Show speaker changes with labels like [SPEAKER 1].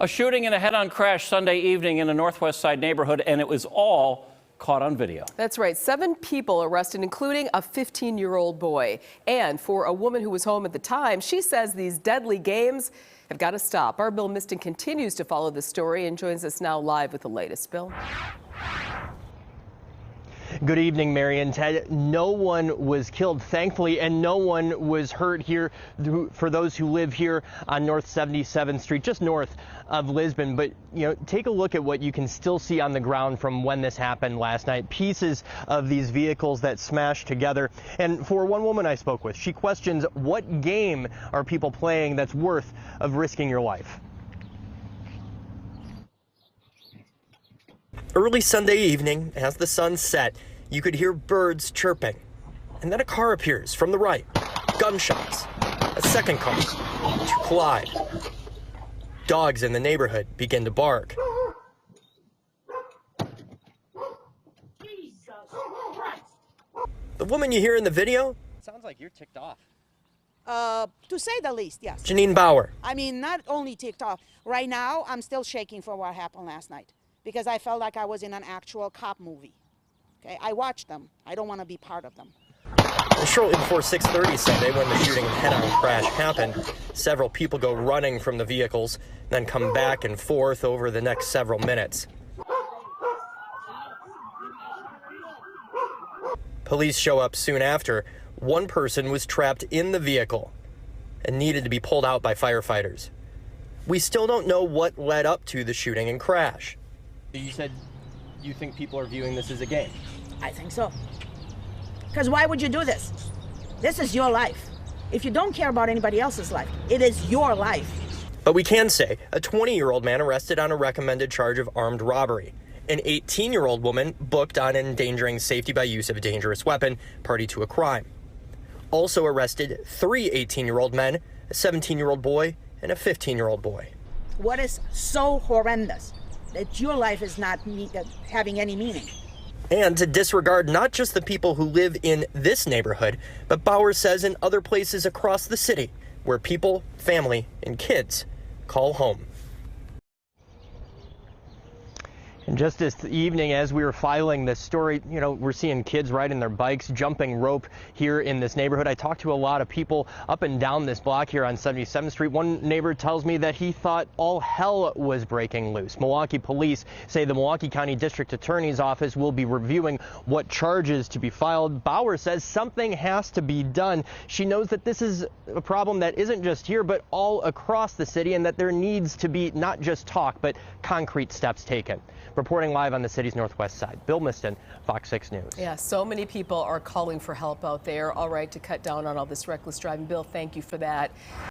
[SPEAKER 1] A shooting and a head-on crash Sunday evening in a Northwest Side neighborhood, and it was all caught on video.
[SPEAKER 2] That's right. 7 people arrested, including a 15-year-old boy. And for a woman who was home at the time, she says these deadly games have got to stop. Our Bill Miston continues to follow the story and joins us now live with the latest. Bill.
[SPEAKER 3] Good evening, Mary and Ted. No one was killed, thankfully, and no one was hurt here for those who live here on North 77th Street, just north of Lisbon. But, take a look at what you can still see on the ground from when this happened last night. Pieces of these vehicles that smashed together. And for one woman I spoke with, she questions what game are people playing that's worth of risking your life. Early Sunday evening, as the sun set, you could hear birds chirping. And then a car appears from the right. Gunshots. A second car to collide. Dogs in the neighborhood begin to bark. Jesus Christ. The woman you hear in the video sounds like you're ticked off.
[SPEAKER 4] To say the least, yes.
[SPEAKER 3] Janine Bauer.
[SPEAKER 4] I mean, not only ticked off. Right now, I'm still shaking for what happened last night because I felt like I was in an actual cop movie. Okay, I watched them. I don't want to be part of them.
[SPEAKER 3] Shortly before 6:30 Sunday, when the shooting and head-on crash happened, several people go running from the vehicles, then come back and forth over the next several minutes. Police show up soon after. One person was trapped in the vehicle and needed to be pulled out by firefighters. We still don't know what led up to the shooting and crash. You said you think people are viewing this as a game?
[SPEAKER 4] I think so. Because why would you do this? This is your life. If you don't care about anybody else's life, it is your life.
[SPEAKER 3] But we can say a 20-year-old man arrested on a recommended charge of armed robbery. An 18-year-old woman booked on endangering safety by use of a dangerous weapon, party to a crime. Also arrested 3 18-year-old men, a 17-year-old boy, and a 15-year-old boy.
[SPEAKER 4] What is so horrendous that your life is not having any meaning?
[SPEAKER 3] And to disregard not just the people who live in this neighborhood, but Bauer says in other places across the city where people, family, and kids call home. And just this evening, as we were filing this story, we're seeing kids riding their bikes, jumping rope here in this neighborhood. I talked to a lot of people up and down this block here on 77th Street. One neighbor tells me that he thought all hell was breaking loose. Milwaukee police say the Milwaukee County District Attorney's Office will be reviewing what charges to be filed. Bauer says something has to be done. She knows that this is a problem that isn't just here, but all across the city, and that there needs to be not just talk, but concrete steps taken. Reporting live on the city's northwest side, Bill Miston, FOX 6 News.
[SPEAKER 2] Yeah, so many people are calling for help out there. All right, to cut down on all this reckless driving. Bill, thank you for that.